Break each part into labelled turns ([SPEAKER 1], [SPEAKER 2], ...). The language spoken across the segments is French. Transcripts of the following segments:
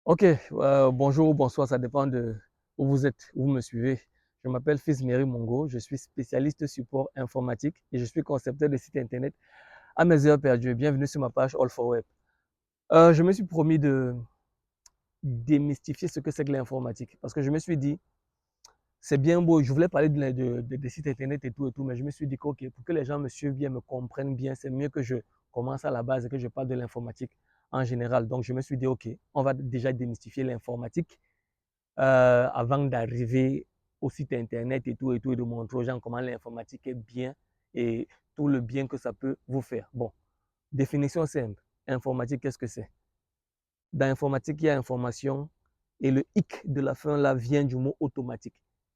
[SPEAKER 1] Ok, bonjour ou bonsoir, ça dépend de où vous êtes, où vous me suivez. Je m'appelle Fils-Méry Mongo, je suis spécialiste support informatique et je suis concepteur de site internet à mes heures perdues. Bienvenue sur ma page All for Web. Je me suis promis de démystifier ce que c'est que l'informatique parce que je me suis dit, c'est bien beau, je voulais parler des sites internet et tout, mais je me suis dit que ok, pour que les gens me suivent bien, me comprennent bien, c'est mieux que je commence à la base et que je parle de l'informatique en général. Donc je me suis dit, ok, on va déjà démystifier l'informatique avant d'arriver au site internet et tout, et de montrer aux gens comment l'informatique est bien et tout le bien que ça peut vous faire. Bon, définition simple. Informatique, qu'est-ce que c'est? Dans l'informatique, il y a information et le hic de la fin là vient du mot automatique.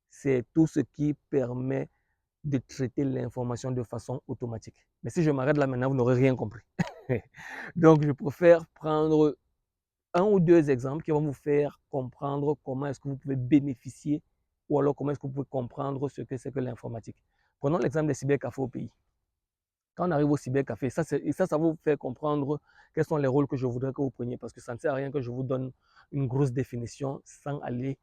[SPEAKER 1] C'est tout ce qui permet de traiter l'information de façon automatique. Mais si je m'arrête là maintenant, vous n'aurez rien compris. Donc, je préfère prendre un ou deux exemples qui vont vous faire comprendre comment est-ce que vous pouvez bénéficier ou alors comment est-ce que vous pouvez comprendre ce que c'est que l'informatique. Prenons l'exemple des cybercafés au pays. Quand on arrive au cybercafé, ça va vous faire comprendre quels sont les rôles que je voudrais que vous preniez parce que ça ne sert à rien que je vous donne une grosse définition sans aller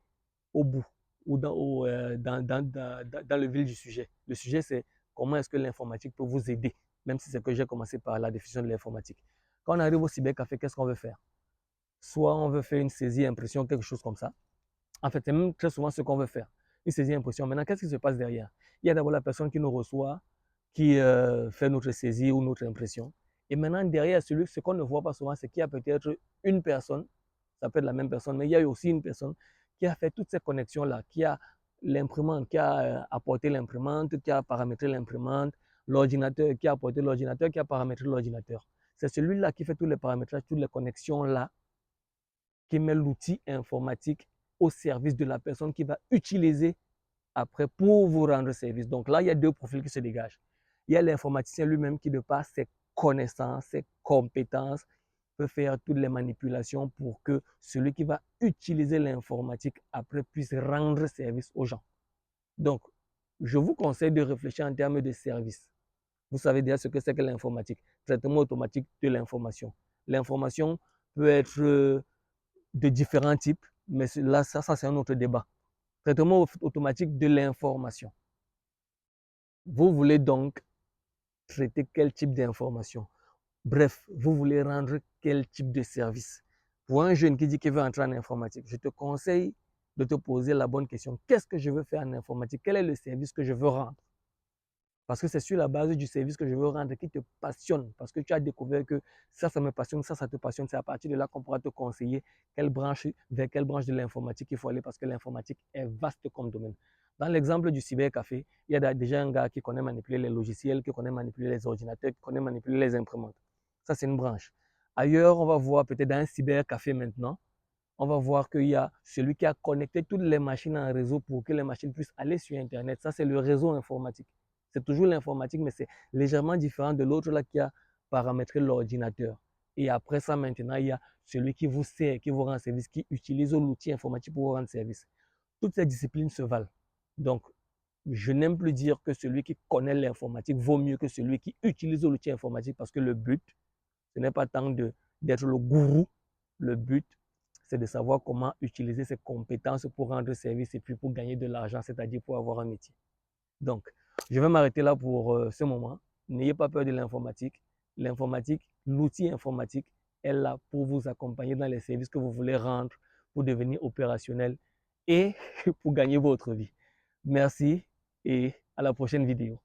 [SPEAKER 1] au bout ou dans le vif du sujet. Le sujet, c'est comment est-ce que l'informatique peut vous aider, même si c'est que j'ai commencé par la définition de l'informatique. Quand on arrive au cybercafé, qu'est-ce qu'on veut faire? Soit on veut faire une saisie impression, quelque chose comme ça. En fait, c'est même très souvent ce qu'on veut faire. Une saisie impression. Maintenant, qu'est-ce qui se passe derrière? Il y a d'abord la personne qui nous reçoit, qui fait notre saisie ou notre impression. Et maintenant, derrière, ce qu'on ne voit pas souvent, c'est qu'il y a peut-être une personne, ça peut être la même personne, mais il y a aussi une personne qui a fait toutes ces connexions-là, qui a l'imprimante, qui a apporté l'imprimante, qui a paramétré l'imprimante, l'ordinateur, qui a apporté l'ordinateur, qui a paramétré l'ordinateur. C'est celui-là qui fait tous les paramétrages, toutes les connexions-là, qui met l'outil informatique au service de la personne qui va utiliser après pour vous rendre service. Donc là, il y a deux profils qui se dégagent. Il y a l'informaticien lui-même qui, de par ses connaissances, ses compétences, peut faire toutes les manipulations pour que celui qui va utiliser l'informatique après puisse rendre service aux gens. Donc, je vous conseille de réfléchir en termes de service. Vous savez déjà ce que c'est que l'informatique, traitement automatique de l'information. L'information peut être de différents types, mais là, ça c'est un autre débat. Traitement automatique de l'information. Vous voulez donc traiter quel type d'information? Bref, vous voulez rendre quel type de service? Pour un jeune qui dit qu'il veut entrer en informatique, je te conseille de te poser la bonne question. Qu'est-ce que je veux faire en informatique? Quel est le service que je veux rendre? Parce que c'est sur la base du service que je veux rendre qui te passionne. Parce que tu as découvert que ça me passionne, ça te passionne. C'est à partir de là qu'on pourra te conseiller vers quelle branche de l'informatique il faut aller parce que l'informatique est vaste comme domaine. Dans l'exemple du cybercafé, il y a déjà un gars qui connaît manipuler les logiciels, qui connaît manipuler les ordinateurs, qui connaît manipuler les imprimantes. Ça, c'est une branche. Ailleurs, on va voir peut-être dans un cybercafé maintenant, on va voir qu'il y a celui qui a connecté toutes les machines en réseau pour que les machines puissent aller sur Internet. Ça, c'est le réseau informatique. C'est toujours l'informatique, mais c'est légèrement différent de l'autre là qui a paramétré l'ordinateur. Et après ça, maintenant, il y a celui qui vous sert, qui vous rend service, qui utilise l'outil informatique pour vous rendre service. Toutes ces disciplines se valent. Donc, je n'aime plus dire que celui qui connaît l'informatique vaut mieux que celui qui utilise l'outil informatique parce que le but, ce n'est pas tant d'être le gourou. Le but, c'est de savoir comment utiliser ses compétences pour rendre service et puis pour gagner de l'argent, c'est-à-dire pour avoir un métier. Donc, je vais m'arrêter là pour ce moment. N'ayez pas peur de l'informatique. L'informatique, l'outil informatique est là pour vous accompagner dans les services que vous voulez rendre pour devenir opérationnel et pour gagner votre vie. Merci et à la prochaine vidéo.